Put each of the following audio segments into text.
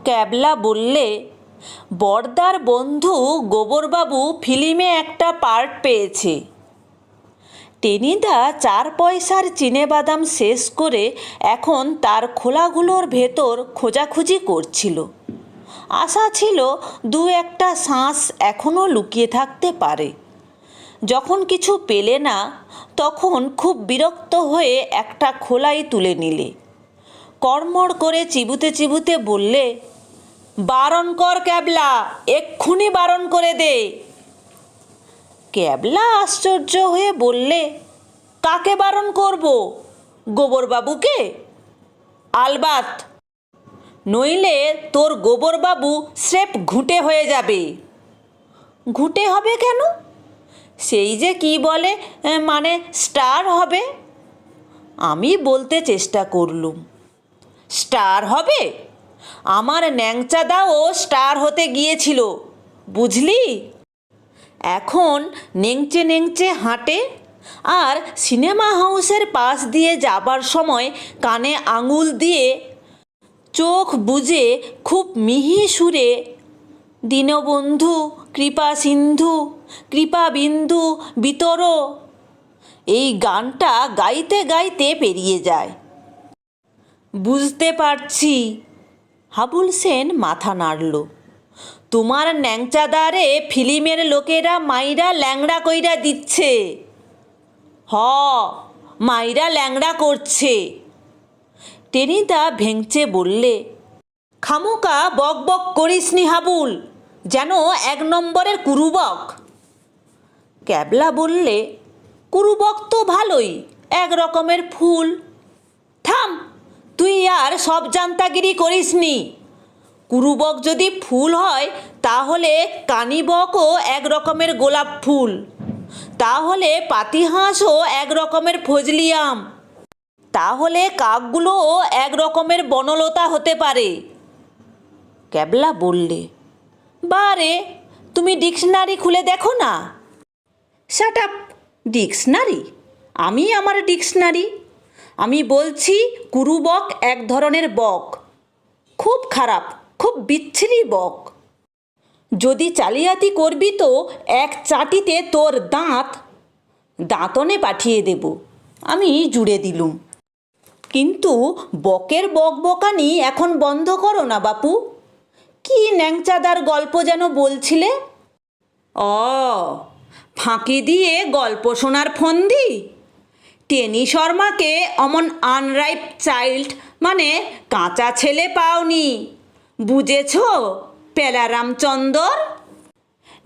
ক্যাবলা বললে, বড়দার বন্ধু গোবরবাবু ফিল্মে একটা পার্ট পেয়েছে। টেনিদা 4 পয়সার চিনেবাদাম শেষ করে এখন তার খোলাগুলোর ভেতর খোঁজাখুঁজি করছিল। আশা ছিল 2-1টা শাঁস এখনও লুকিয়ে থাকতে পারে। যখন কিছু পেলে না তখন খুব বিরক্ত হয়ে একটা খোলাই তুলে নিলে। কড়মড় করে চিবুতে চিবুতে বললে, বারণ কর ক্যাবলা, এক্ষুনি বারণ করে দে। ক্যাবলা আশ্চর্য হয়ে বললে, কাকে বারণ করব? গোবরবাবুকে? আলবাত, নইলে তোর গোবরবাবু স্রেফ ঘুঁটে হয়ে যাবে। ঘুঁটে হবে কেন? সেই যে কি বলে, মানে স্টার হবে। আমি বলতে চেষ্টা করলুম, স্টার হবে? আমার ন্যাংচাদাও স্টার হতে গিয়েছিল, বুঝলি। এখন নেংচে নেংচে হাঁটে, আর সিনেমা হাউসের পাশ দিয়ে যাবার সময় কানে আঙুল দিয়ে চোখ বুজে খুব মিহি সুরে দীনবন্ধু কৃপা সিন্ধু কৃপা বিন্দু বিতর এই গানটা গাইতে গাইতে পেরিয়ে যায়। বুঝতে পারছি। হাবুল সেন মাথা নাড়ল। তোমার ন্যাংচাদারে ফিল্মের লোকেরা মাইরা ল্যাংড়া কইরা দিচ্ছে। মাইরা ল্যাংড়া করছে। টেনিদা ভেঙচে বললে, খামোকা বক বক করিসনি হাবুল, যেন 1 নম্বরের কুরুবক। ক্যাবলা বললে, কুরুবক তো ভালোই, 1 রকমের ফুল। থাম, তুই আর সব জান্তাগিরি করিসনি। কুরুবক যদি ফুল হয় তাহলে কানিবকও 1 রকমের গোলাপ ফুল, তাহলে পাতিহাঁসও 1 রকমের ফজলি আম, তাহলে কাকগুলোও 1 রকমের বনলতা হতে পারে। ক্যাবলা বললে, বারে, তুমি ডিকশনারি খুলে দেখো না। Shut up! ডিকশনারি? আমি আমার ডিকশনারি? আমি বলছি কুরুবক 1 ধরনের বক, খুব খারাপ, খুব বিচ্ছিরি বক। যদি জালিয়াতি করবি তো 1 চাটিতে তোর দাঁতনে পাঠিয়ে দেব। আমি জুড়ে দিলুম। কিন্তু বকের বকবকানি এখন বন্ধ করো না বাপু। কি ন্যাংচাদার গল্প যেন বলছিলে? ফাঁকি দিয়ে গল্প শোনার ফন্দি? টেনি শর্মাকে অমন আনরাইপ চাইল্ড মানে কাঁচা ছেলে পাওনি, বুঝেছ পেলারামচন্দর?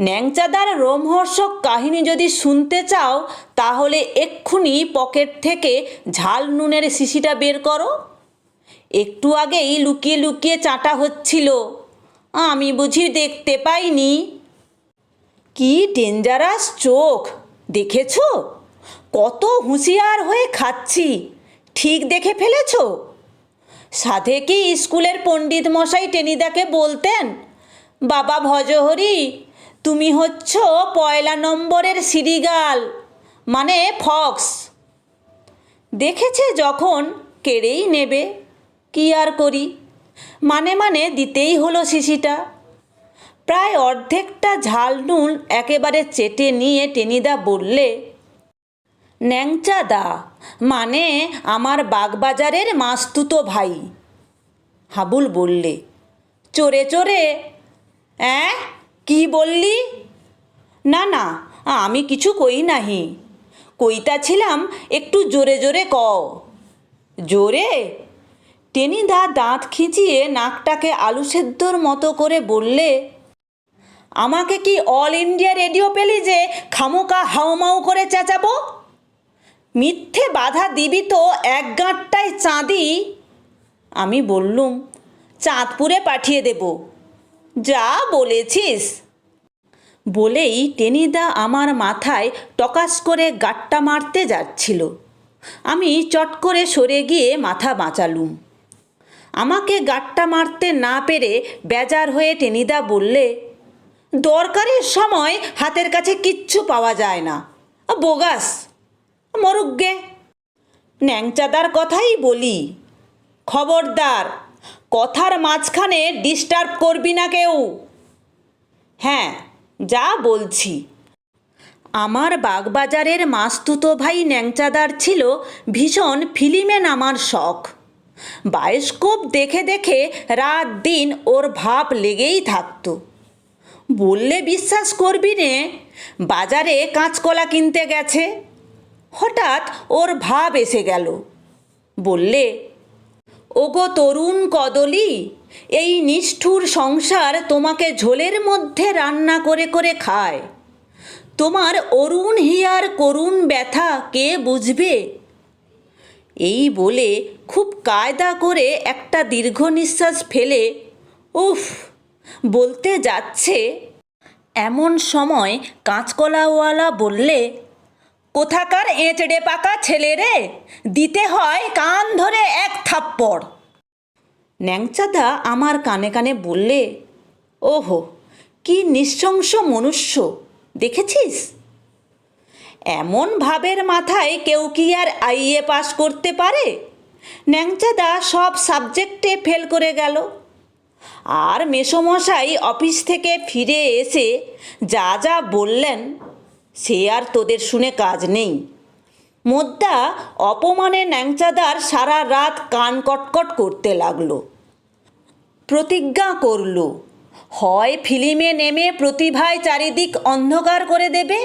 ন্যাংচাদার রোমহর্ষক কাহিনী যদি শুনতে চাও তাহলে এক্ষুনি পকেট থেকে ঝাল নুনের শিশিটা বের করো। একটু আগেই লুকিয়ে লুকিয়ে চাটা হচ্ছিল, আমি বুঝি দেখতে পাইনি? কি ডেঞ্জারাস চোখ, দেখেছ? কত হুঁশিয়ার হয়ে খাচ্ছি, ঠিক দেখে ফেলেছ? সাধে কি স্কুলের পণ্ডিত মশাই টেনিদাকে বলতেন, বাবা ভজহরি, তুমি হচ্ছ 1 নম্বরের সিরিগাল, মানে ফক্স। দেখেছে যখন কেড়েই নেবে, কি আর করি, মানে দিতেই হলো শিশিটা। প্রায় অর্ধেকটা ঝাল নুন একেবারে চেটে নিয়ে টেনিদা বললে, ন্যাংচাদা মানে আমার বাগবাজারের মাস্তুতো ভাই। হাবুল বললে, চোরে চোরে? কি বললি? না, আমি কিছু কই নাহি, কইতাছিলাম একটু জোরে জোরে কও। জোরে? টেনিদা দাঁত খিঁচিয়ে নাকটাকে আলু সেদ্ধর মতো করে বললে, আমাকে কি অল ইন্ডিয়া রেডিও পেলি যে খামোকা হাউমাউ করে চেঁচাবো? মিথ্যে বাধা দিবি তো 1 গাঁটটায় চাঁদি। আমি বললুম, চাঁদপুরে পাঠিয়ে দেব। যা বলেছিস। বলেই টেনিদা আমার মাথায় টকাস করে গাঁটটা মারতে যাচ্ছিল। আমি চট করে সরে গিয়ে মাথা বাঁচালুম। আমাকে গাঁটটা মারতে না পেরে বেজার হয়ে টেনিদা বললে, দরকারের সময় হাতের কাছে কিচ্ছু পাওয়া যায় না, বোগাস, মরুগ্গে। ন্যাংচাদার কথাই বলি, খবরদার কথার মাঝখানে ডিস্টার্ব করবি না কেউ। হ্যাঁ, যা বলছি। আমার বাগবাজারের মাস্তুতো ভাই ন্যাংচাদার ছিল ভীষণ ফিল্মে নামার শখ। বায়োস্কোপ দেখে দেখে রাত দিন ওর ভাব লেগেই থাকতো। বললে বিশ্বাস করবি নে, বাজারে কাঁচকলা কিনতে গেছে, হঠাৎ ওর ভাব এসে গেল। বললে, ওগো তরুণ কদলি, এই নিষ্ঠুর সংসার তোমাকে ঝোলের মধ্যে রান্না করে করে খায়। তোমার অরুণ হিয়ার করুণ ব্যথা কে বুঝবে? এই বলে খুব কায়দা করে একটা দীর্ঘ নিঃশ্বাস ফেলে উফ বলতে যাচ্ছে, এমন সময় কাঁচকলাওয়ালা বললে, কোথাকার এঁচড়ে পাকা ছেলে রে, দিতে হয় কান ধরে এক থাপ্পড়। ন্যাংচাদা আমার কানে কানে বললে, ওহো, কি নৃশংস মনুষ্য দেখেছিস? এমন ভাবের মাথায় কেউ কি আর আইএ পাস করতে পারে? ন্যাংচাদা সব সাবজেক্টে ফেল করে গেল। আর মেসোমশাই অফিস থেকে ফিরে এসে যা যা বললেন সে আর তোদের শুনে কাজ নেই। মোদ্দা অপমানে ন্যাংচাদার সারা রাত কান কটকট করতে লাগলো। প্রতিজ্ঞা করল, হয় ফিল্মে নেমে প্রতিভায় চারিদিক অন্ধকার করে দেবে,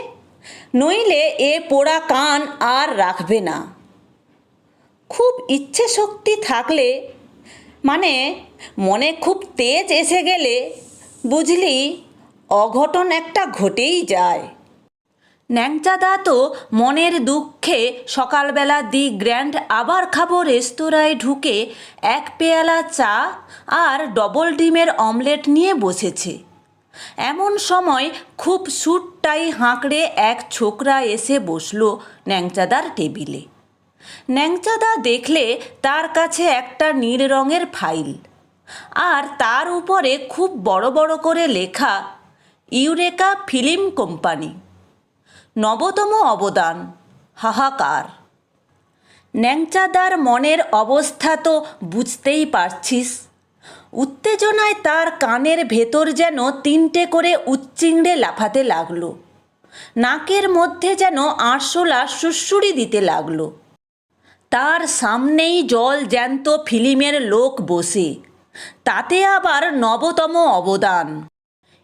নইলে এ পোড়া কান আর রাখবে না। খুব ইচ্ছে শক্তি থাকলে, মানে মনে খুব তেজ এসে গেলে, বুঝলি, অঘটন একটা ঘটেই যায়। ন্যাংচাদা তো মনের দুঃখে সকালবেলা দি গ্র্যান্ড আবার খাবো রেস্তোরাঁয় ঢুকে এক পেয়ালা চা আর ডবল ডিমের অমলেট নিয়ে বসেছে। এমন সময় খুব স্যুট টাই হাঁকড়ে এক ছোকরা এসে বসলো ন্যাংচাদার টেবিলে। ন্যাংচাদা দেখলে তার কাছে একটা নীল রঙের ফাইল, আর তার উপরে খুব বড় বড় করে লেখা, ইউরেকা ফিল্ম কোম্পানি, নবতম অবদান, হাহাকার। ন্যাংচাদার মনের অবস্থা তো বুঝতেই পারছিস। উত্তেজনায় তার কানের ভেতর যেন তিনটে করে উচ্চিংড়ে লাফাতে লাগলো, নাকের মধ্যে যেন আরশোলা সুড়সুড়ি দিতে লাগলো। তার সামনেই জল জ্যান্ত ফিল্মের লোক বসে, তাতে আবার নবতম অবদান।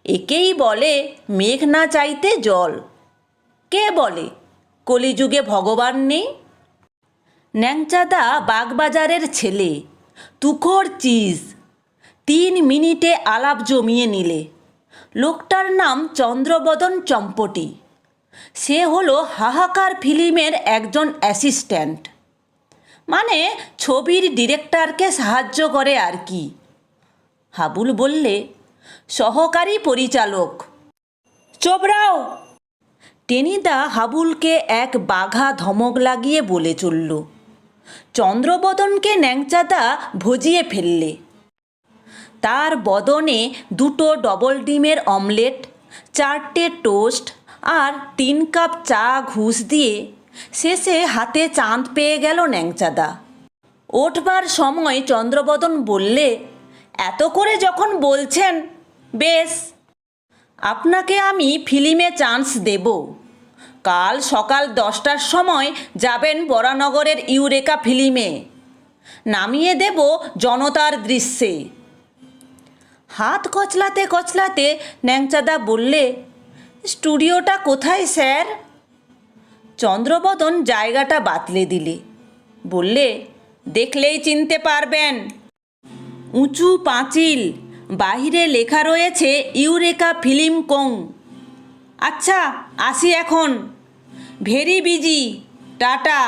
একেই বলে মেঘ না চাইতে জল। কে বলে কলিযুগে ভগবান নেই? ন্যাংচাদা বাগবাজারের ছেলে, তুখোড় চিজ। 3 মিনিটে আলাপ জমিয়ে নিলে। লোকটার নাম চন্দ্রবদন চম্পটি। সে হলো হাহাকার ফিল্মের একজন অ্যাসিস্ট্যান্ট, মানে ছবির ডিরেক্টরকে সাহায্য করে আর কি। হাবুল বললে, সহকারী পরিচালক। চোবরাও! টেনিদা হাবুলকে এক বাঘা ধমক লাগিয়ে বলে চলল। চন্দ্রবদনকে ন্যাংচাদা ভজিয়ে ফেললে। তার বদনে 2টো ডবল ডিমের অমলেট, 4টে টোস্ট আর 3 কাপ চা ঘুষ দিয়ে শেষে হাতে চাঁদ পেয়ে গেল ন্যাংচাদা। ওঠবার সময় চন্দ্রবদন বললে, এত করে যখন বলছেন, বেশ, আপনাকে আমি ফিল্মে চান্স দেব। কাল সকাল 10টার সময় যাবেন বরানগরের ইউরেকা ফিল্মে। নামিয়ে দেব জনতার দৃশ্যে। হাত কচলাতে কচলাতে ন্যাংচাদা বললে, স্টুডিওটা কোথায় স্যার? চন্দ্রবদন জায়গাটা বাতলে দিলে। বললে, দেখলেই চিনতে পারবেন। উঁচু পাঁচিল, বাহিরে লেখা রয়েছে ইউরেকা ফিল্ম কোং। আচ্ছা, আসি এখন। Very busy, tata.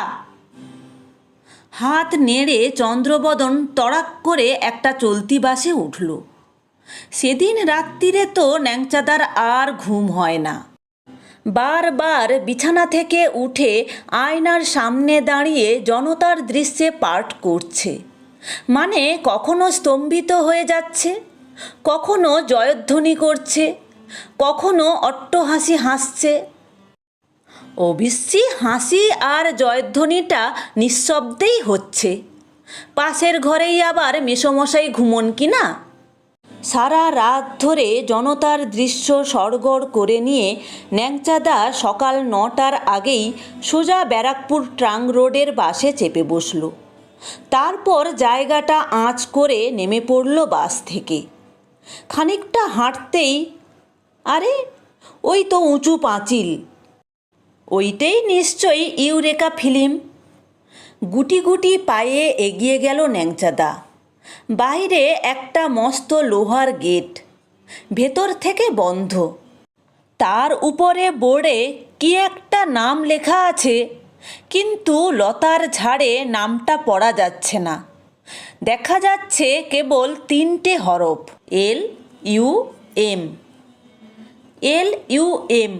হাত নেড়ে চন্দ্রবদন তড়াক করে একটা চলতি বাসে উঠল। সেদিন রাত্রিরে তো ন্যাংচাদার আর ঘুম হয় না। বারবার বিছানা থেকে উঠে আয়নার সামনে দাঁড়িয়ে জনতার দৃশ্যে পাঠ করছে। মানে কখনো স্তম্ভিত হয়ে যাচ্ছে, কখনো জয়ধ্বনি করছে, কখনো অট্টহাসি হাসছে। অবশ্যই হাসি আর জয়ধ্বনিটা নিঃশব্দেই হচ্ছে, পাশের ঘরেই আবার মেসোমশাই ঘুমন কি না। সারা রাত ধরে জনতার দৃশ্য সড়গড় করে নিয়ে ন্যাংচাদা সকাল 9টার আগেই সোজা ব্যারাকপুর ট্রাঙ্ক রোডের বাসে চেপে বসল। তারপর জায়গাটা আঁচ করে নেমে পড়ল বাস থেকে। খানিকটা হাঁটতেই আরে ওই তো উঁচু পাঁচিল, ওইটাই নিশ্চয়ই ইউরেকা ফিল্ম। গুটি গুটি পায়ে এগিয়ে গেল ন্যাংচাদা। বাইরে একটা মস্ত লোহার গেট, ভেতর থেকে বন্ধ। তার উপরে বোর্ডে কি একটা নাম লেখা আছে, কিন্তু লতার ঝাড়ে নামটা পড়া যাচ্ছে না। দেখা যাচ্ছে কেবল 3টে হরফ, LUM। LUM,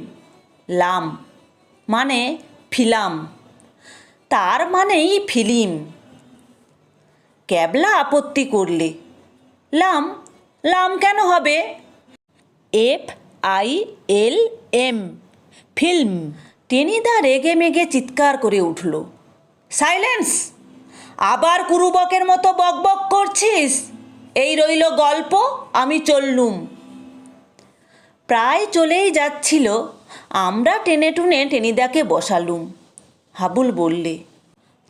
লাম মানে ফিলাম, তার মানেই ফিল্ম। ক্যাবলা আপত্তি করলে, লাম লাম কেন হবে, FILM, ফিল্ম। টেনিদা রেগে মেগে চিৎকার করে উঠল, সাইলেন্স! আবার কুরুবকের মতো বকবক করছিস? এই রইল গল্প, আমি চললুম। প্রায় চলেই যাচ্ছিল, আমরা টেনে টুনে টেনিদাকে বসালুম। হাবুল বললে,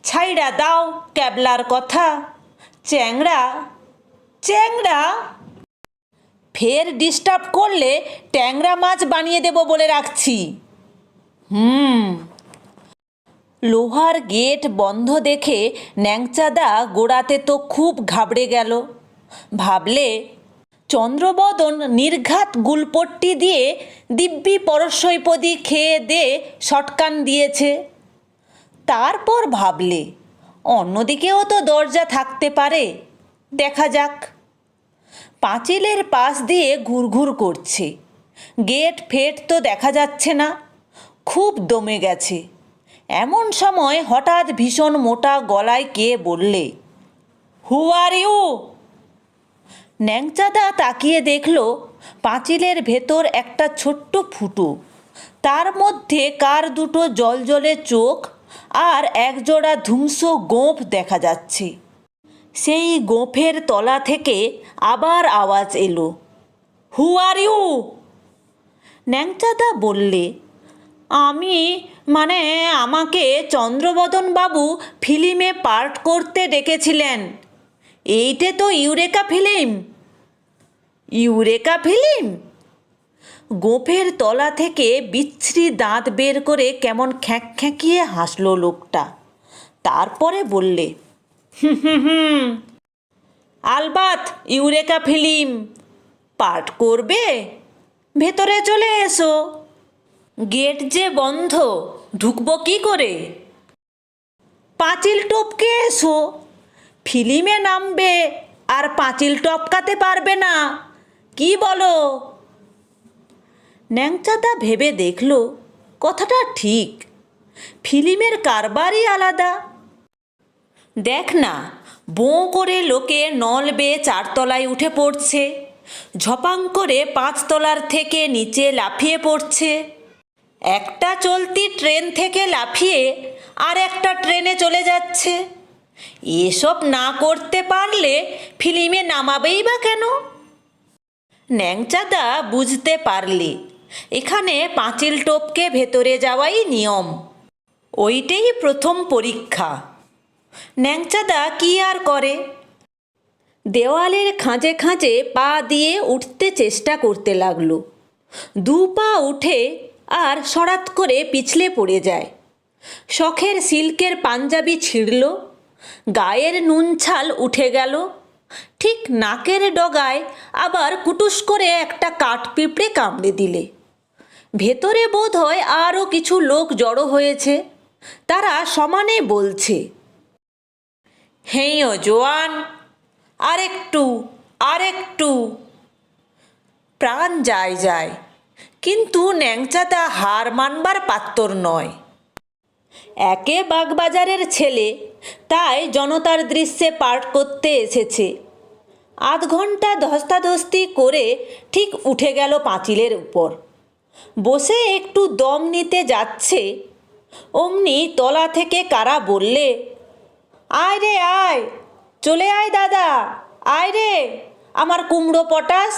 ছাইড়া দাও ক্যাবলার কথা, চ্যাংড়া চ্যাংড়া, ফের ডিস্টার্ব করলে ট্যাংরা মাছ বানিয়ে দেব বলে রাখছি। লোহার গেট বন্ধ দেখে ন্যাংচাদা গোড়াতে তো খুব ঘাবড়ে গেল। ভাবলে চন্দ্রবদন নির্ঘাত গুলপট্টি দিয়ে দিব্যি পরশৈপদী খেয়ে দে শটকান দিয়েছে। তারপর ভাবলে অন্যদিকেও তো দরজা থাকতে পারে, দেখা যাক। পাঁচিলের পাশ দিয়ে ঘুরঘুর করছে, গেট ফেট তো দেখা যাচ্ছে না, খুব দমে গেছে। এমন সময় হঠাৎ ভীষণ মোটা গলায় কে বললে, হু আর ইউ? ন্যাংচাদা তাকিয়ে দেখল পাঁচিলের ভেতর একটা ছোট্ট ফুটো, তার মধ্যে কার দুটো জলজলে চোখ আর একজোড়া ধুমসো গোঁফ দেখা যাচ্ছে। সেই গোঁফের তলা থেকে আবার আওয়াজ এলো, হু আর ইউ? ন্যাংচাদা বললে, আমাকে চন্দ্রবদন বাবু ফিল্মে পার্ট করতে ডেকেছিলেন। এইটে তো ইউরেকা ফিল্ম। Eureka film? গোঁফের তলা থেকে বিচ্ছিরি দাঁত বের করে কেমন খ্যাঁকিয়ে হাসল লোকটা। তারপরে বললে, আলবাত ইউরেকা ফিল্ম। পার্ট করবে? ভেতরে চলে এসো, গেট যে বন্ধ, ঢুকবো কি করে? পাঁচিল টপকে এসো, ফিল্মে নামবে আর পাঁচিল টপকাতে পারবে না, কি বলো? ন্যাংচাদা ভেবে দেখল কথাটা ঠিক, ফিল্মের কারবারই আলাদা। দেখ না, বোঁ করে লোকে নল বেয়ে 4তলায় উঠে পড়ছে, ঝপাং করে 5তলার থেকে নিচে লাফিয়ে পড়ছে। একটা চলতি ট্রেন থেকে লাফিয়ে আর একটা ট্রেনে চলে যাচ্ছে। এসব না করতে পারলে ফিল্মে নামাবেই বা কেন? ন্যাংচাদা বুঝতে পারলে এখানে পাঁচিল টপকে ভেতরে যাওয়াই নিয়ম, ওইটাই প্রথম পরীক্ষা। ন্যাংচাদা কি আর করে, দেওয়ালের খাঁজে খাঁজে পা দিয়ে উঠতে চেষ্টা করতে লাগলো। 2 পা উঠে আর সরাত করে পিছলে পড়ে যায়। শখের সিল্কের পাঞ্জাবি ছিঁড়ল, গায়ের নুন ছাল উঠে গেল, ঠিক নাকের ডগায় আবার কুটুস করে একটা কাঠ পিঁপড়ে কামড়ে দিলে। ভেতরে বোধ হয় আরও কিছু লোক জড়ো হয়েছে, তারা সমানে বলছে, হেঁয়ো জোয়ান, আরেকটু আরেকটু। প্রাণ যায় যায়, কিন্তু ন্যাংচাদা হার মানবার পাত্তর নয়। একে বাগবাজারের ছেলে, তাই জনতার দৃশ্যে পার্ট করতে এসেছে। আধ ঘন্টা ধস্তাধস্তি করে ঠিক উঠে গেল পাঁচিলের উপর, বসে একটু দম নিতে যাচ্ছে। অমনি তলা থেকে কারা বললে, আয় রে আয়, চলে আয় দাদা, আয় রে আমার কুমড়ো পটাশ।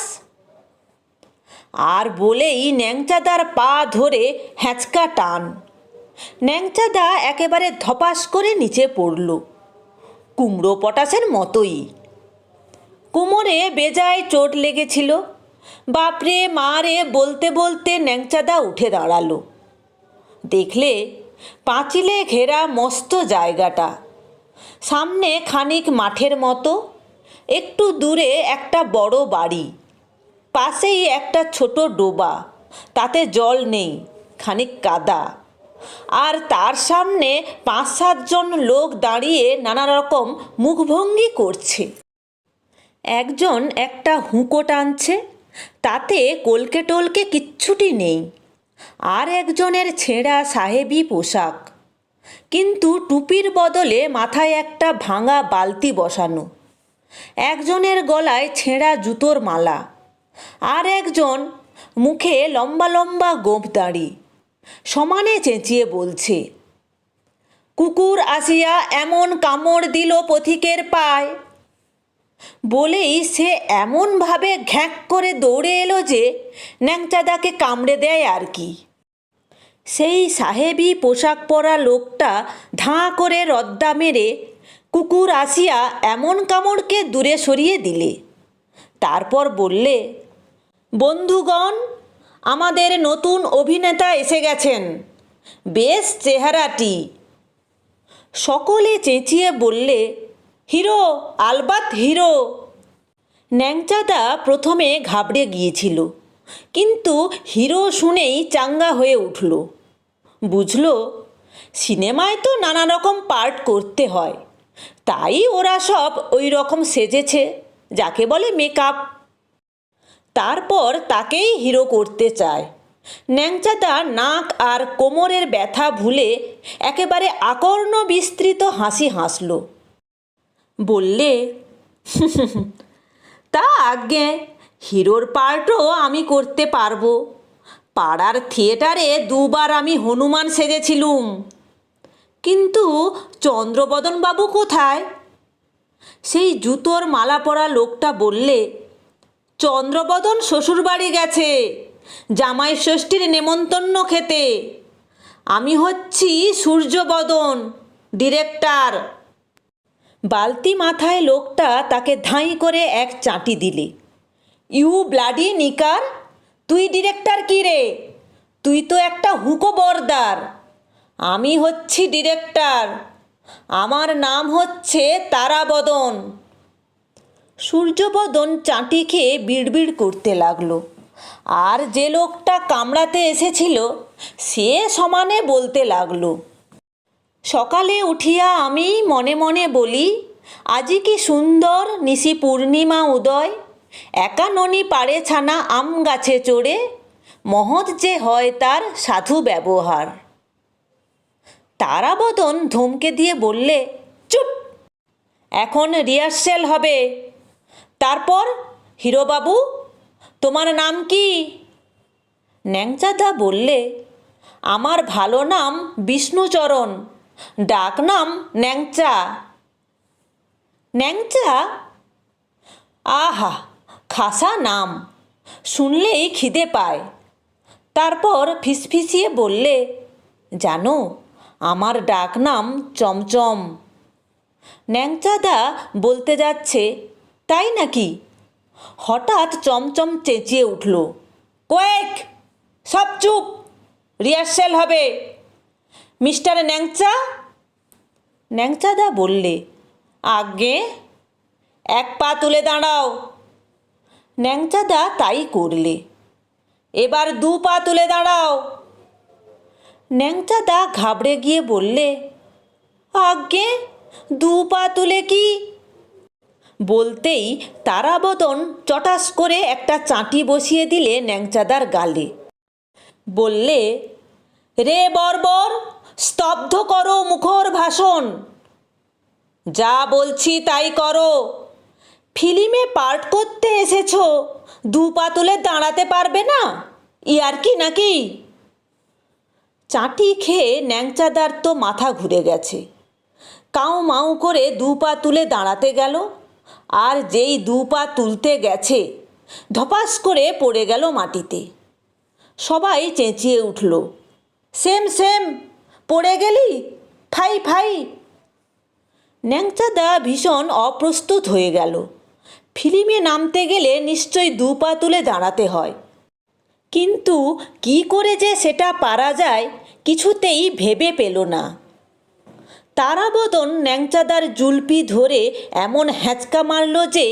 আর বলেই ন্যাংচাদার পা ধরে হ্যাঁচকা টান। ন্যাংচাদা একেবারে ধপাস করে নিচে পড়ল, কুমড়ো পটাশের মতোই। কোমরে বেজায় চোট লেগেছিল। বাপরে মারে বলতে বলতে ন্যাংচাদা উঠে দাঁড়ালো। দেখলে পাঁচিলে ঘেরা মস্ত জায়গাটা, সামনে খানিক মাঠের মতো, একটু দূরে একটা বড় বাড়ি, পাশেই একটা ছোট ডোবা, তাতে জল নেই, খানিক কাদা। আর তার সামনে 5-7 জন লোক দাঁড়িয়ে নানা রকম মুখভঙ্গি করছে। একজন একটা হুঁকো টানছে, তাতে কলকে টলকে কিচ্ছুটি নেই। আর একজনের ছেঁড়া সাহেবি পোশাক, কিন্তু টুপির বদলে মাথায় একটা ভাঙা বালতি বসানো। একজনের গলায় ছেঁড়া জুতোর মালা, আর একজন মুখে লম্বা লম্বা গোঁফ দাড়ি, সমানে চেঁচিয়ে বলছে, কুকুর আসিয়া এমন কামড় দিল পথিকের পায়। বলেই সে এমনভাবে ঘ্যাঁক করে দৌড়ে এলো যে ন্যাংচাদাকে কামড়ে দেয় আর কি। সেই সাহেবি পোশাক পরা লোকটা ধাঁ করে রদ্দা মেরে কুকুর আসিয়া এমন কামড়কে দূরে সরিয়ে দিলে। তারপর বললে, বন্ধুগণ, আমাদের নতুন অভিনেতা এসে গেছেন, বেশ চেহারাটি। সকলে চেঁচিয়ে বললে, হিরো, আলবাত হিরো। ন্যাংচাদা প্রথমে ঘাবড়ে গিয়েছিল, কিন্তু হিরো শুনেই চাঙ্গা হয়ে উঠল। বুঝল সিনেমায় তো নানা রকম পার্ট করতে হয়, তাই ওরা সব ওই রকম সেজেছে, যাকে বলে মেকআপ। তারপর তাকেই হিরো করতে চায়। ন্যাংচাদা নাক আর কোমরের ব্যথা ভুলে একেবারে আকর্ণ বিস্তৃত হাসি হাসল। বললে, তা আজ্ঞে, হিরোর পার্টও আমি করতে পারবো। পাড়ার থিয়েটারে 2 বার আমি হনুমান সেজেছিলুম। কিন্তু চন্দ্রবদনবাবু কোথায়? সেই জুতোর মালা পরা লোকটা বললে, চন্দ্রবদন শ্বশুরবাড়ি গেছে জামাই ষষ্ঠীর নেমন্তন্ন খেতে। আমি হচ্ছি সূর্যবদন, ডিরেক্টর। বালতি মাথায় লোকটা তাকে ধাঁই করে এক চাঁটি দিলে। ইউ ব্লাডি নিকার, তুই ডিরেক্টর কি রে? তুই তো একটা হুঁকো বরদার। আমি হচ্ছি ডিরেক্টর, আমার নাম হচ্ছে তারাবদন। সূর্যবদন চাঁটি খেয়ে বিড়বিড় করতে লাগলো, আর যে লোকটা কামড়াতে এসেছিল সে সমানে বলতে লাগলো, সকালে উঠিয়া আমি মনে মনে বলি, আজি কি সুন্দর নিশি পূর্ণিমা উদয়, একা ননি পাড়ে ছানা আম গাছে চড়ে, মহৎ যে হয় তার সাধু ব্যবহার। তারাবদন ধমকে দিয়ে বললে, চুপ, এখন রিহার্সেল হবে। তারপর হিরোবাবু, তোমার নাম কি? ন্যাংচাদা বললে, আমার ভালো নাম বিষ্ণুচরণ, ডাক নাম ন্যাংচা। ন্যাংচা? আহা, খাসা নাম, শুনলেই খিদে পায়। তারপর ফিসফিসিয়ে বললে, জানো আমার ডাক নাম চমচম। ন্যাংচাদা বলতে যাচ্ছে, তাই নাকি? হঠাৎ চমচম চেঁচিয়ে উঠল, কোয়েক, সব চুপ, রিহার্সেল হবে। মিস্টার ন্যাংচা। ন্যাংচাদা বললে, আজ্ঞে। 1 পা তুলে দাঁড়াও। ন্যাংচাদা তাই করলে। এবার 2 পা তুলে দাঁড়াও। ন্যাংচাদা ঘাবড়ে গিয়ে বললে, আজ্ঞে, 2 পা তুলে কি? বলতেই তারাবদন চটাস করে একটা চাঁটি বসিয়ে দিলে ন্যাংচাদার গালে। বললে, রে বর্বর, স্তব্ধ করো মুখর ভাষণ। যা বলছি তাই করো। ফিল্মে পার্ট করতে এসেছো, 2 পা তুলে দাঁড়াতে পারবে না? ইয়ার কি নাকি? চাঁটি খেয়ে ন্যাংচাদার তো মাথা ঘুরে গেছে। কাউ মাউ করে 2 পা তুলে দাঁড়াতে গেল, আর যেই 2 পা তুলতে গেছে ধপাস করে পড়ে গেল মাটিতে। সবাই চেঁচিয়ে উঠল, সেম সেম, পড়ে গেলি, ফাই ফাই। ন্যাংচাদা ভীষণ অপ্রস্তুত হয়ে গেল। ফিল্মে নামতে গেলে নিশ্চয়ই 2 পা তুলে দাঁড়াতে হয়, কিন্তু কি করে যে সেটা পারা যায় কিছুতেই ভেবে পেল না। তারাবদন ন্যাংচাদার জুলপি ধরে এমন হ্যাঁচকা মারল যে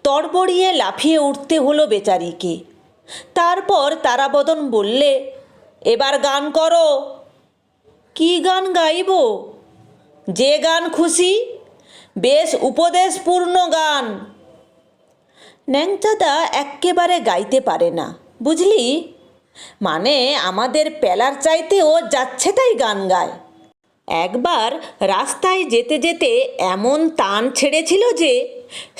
তড়বড়িয়ে লাফিয়ে উঠতে হলো বেচারিকে। তারপর তারাবদন বললে, এবার গান করো। কি গান গাইব? যে গান খুশি, বেশ উপদেশপূর্ণ গান। ন্যাংচাদা এক্কেবারে গাইতে পারে না, বুঝলি, মানে আমাদের পেলার চাইতেও যাচ্ছে তাই গান গায়। একবার রাস্তায় যেতে যেতে এমন তান ছেড়েছিল যে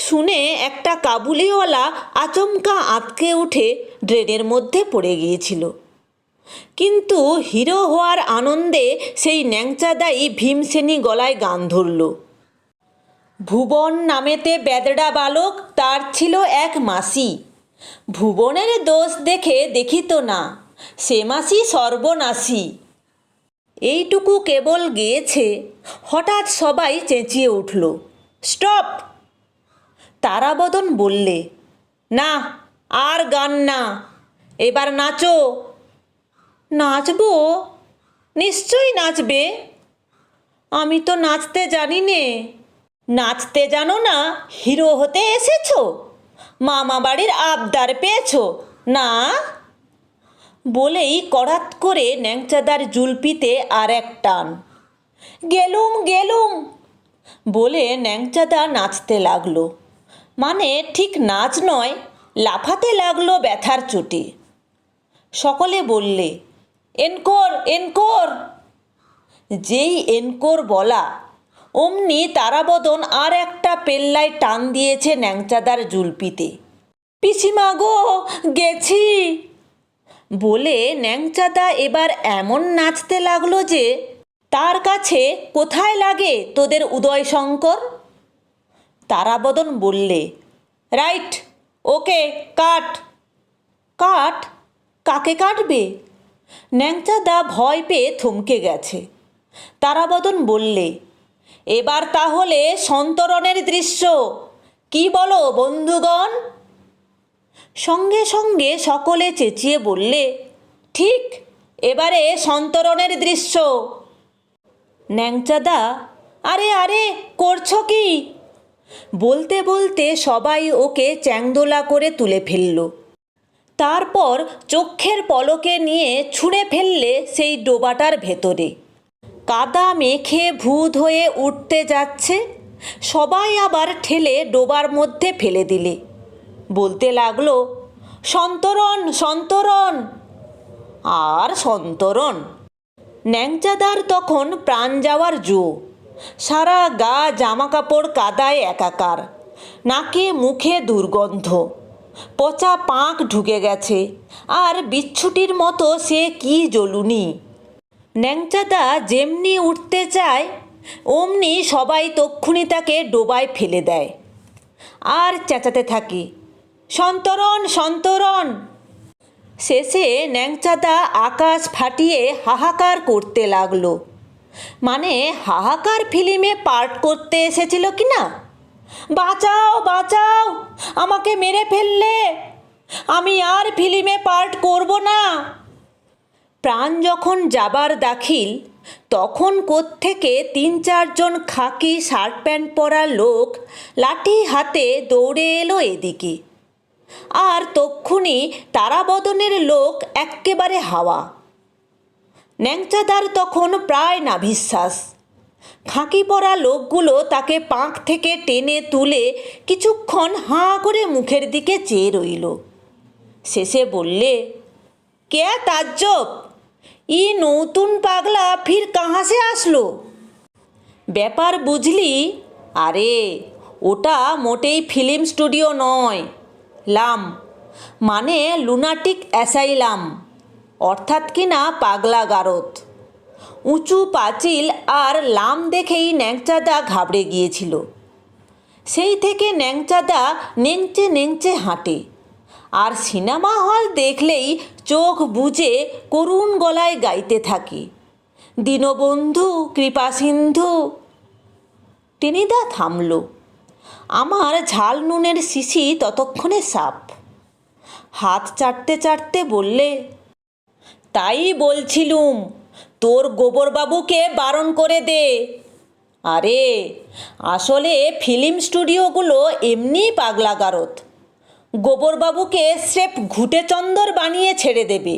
শুনে একটা কাবুলিওয়ালা আচমকা আঁতকে উঠে ড্রেনের মধ্যে পড়ে গিয়েছিল। কিন্তু হিরো হওয়ার আনন্দে সেই ন্যাংচাদাই ভীমসেনী গলায় গান ধরল। ভুবন নামেতে বেদড়া বালক, তার ছিল এক মাসি। ভুবনের দোষ দেখে দেখিত না, সে মাসি সর্বনাশী। এইটুকু কেবল গেয়েছে, হঠাৎ সবাই চেঁচিয়ে উঠল, স্টপ। তারাবদন বললে, না, আর গান না, এবার নাচো। নাচবো? নিশ্চয়ই নাচবে। আমি তো নাচতে জানি নে। নাচতে জানো না, হিরো হতে এসেছো? মামা বাড়ির আবদার পেয়েছো না? বলেই কড়াত করে ন্যাংচাদার জুলপিতে আর এক টান। গেলুম গেলুম বলে ন্যাংচাদা নাচতে লাগলো, মানে ঠিক নাচ নয়, লাফাতে লাগলো ব্যথার চোটে। সকলে বললে, এনকোর এনকোর। যেই এনকোর বলা, অমনি তারাবদন আর একটা পেল্লায় টান দিয়েছে ন্যাংচাদার জুলপিতে। পিসিমা গো, গেছি বলে ন্যাংচাদা এবার এমন নাচতে লাগলো যে তার কাছে কোথায় লাগে তোদের উদয়শঙ্কর। তারাবদন বললে, রাইট, ওকে, কাট। কাট? কাকে কাটবে? ন্যাংচাদা ভয় পেয়ে থমকে গেছে। তারাবদন বললে, এবার তাহলে সন্তরণের দৃশ্য, কি বলো বন্ধুগণ? সঙ্গে সঙ্গে সকলে চেঁচিয়ে বললে, ঠিক, এবারে সন্তরণের দৃশ্য। ন্যাংচাদা, আরে আরে করছো কি? বলতে বলতে সবাই ওকে চ্যাংদোলা করে তুলে ফেলল। তারপর চোখের পলকে নিয়ে ছুঁড়ে ফেললে সেই ডোবাটার ভেতরে। কাদা মেখে ভূত হয়ে উঠতে যাচ্ছে, সবাই আবার ঠেলে ডোবার মধ্যে ফেলে দিলে। বলতে লাগলো, সন্তরণ সন্তরণ। আর সন্তরণ। ন্যাংচাদার তখন প্রাণ যাওয়ার জো। সারা গা জামাকাপড় কাদায় একাকার, নাকে মুখে দুর্গন্ধ, পচা পাঁক ঢুকে গেছে, আর বিচ্ছুটির মতো সে কি জ্বলুনি। ন্যাংচাদা যেমনি উঠতে চায় অমনি সবাই তক্ষুনি তাকে ডোবায় ফেলে দেয় আর চেঁচাতে থাকে, সন্তরণ সন্তরণ। শেষে ন্যাংচাদা আকাশ ফাটিয়ে হাহাকার করতে লাগলো। মানে হাহাকার ফিল্মে পার্ট করতে এসেছিল কি না? বাঁচাও বাঁচাও, আমাকে মেরে ফেললে, আমি আর ফিল্মে পার্ট করব না। প্রাণ যখন যাবার দাখিল, তখন কোত্থেকে 3-4 জন খাকি শার্ট প্যান্ট পরা লোক লাঠি হাতে দৌড়ে এলো এদিকে। আর তক্ষুনি তারাবদনের লোক এক্কেবারে হাওয়া। ন্যাংচাদার তখন প্রায় নাভিশ্বাস। খাকি পরা লোকগুলো তাকে পাঁক থেকে টেনে তুলে কিছুক্ষণ হাঁ করে মুখের দিকে চেয়ে রইল। শেষে বললে, কে তাজ্জব, ই নতুন পাগলা ফির কাহা সে আসলো? ব্যাপার বুঝলি? আরে ওটা মোটেই ফিল্ম স্টুডিও নয়, লাম মানে লুনাটিক অ্যাসাইলাম, অর্থাৎ কিনা পাগলা গারদ। উঁচু পাঁচিল আর লাম দেখেই ন্যাংচাদা ঘাবড়ে গিয়েছিল। সেই থেকে ন্যাংচাদা নেংচে নেংচে হাঁটে, আর সিনেমা হল দেখলেই চোখ বুজে করুণ গলায় গাইতে থাকে, দীনবন্ধু কৃপাসিন্ধু। টেনিদা থামল। আমার ঝাল নুনের শিশি ততক্ষণে সাপ। হাত চাটতে চাটতে বললে, তাই বলছিলুম, তোর গোবরবাবুকে বারণ করে দে। আরে আসলে ফিল্ম স্টুডিওগুলো এমনি পাগলাগারদ। গোবরবাবুকে স্রেফ ঘুঁটে চন্দর বানিয়ে ছেড়ে দেবে।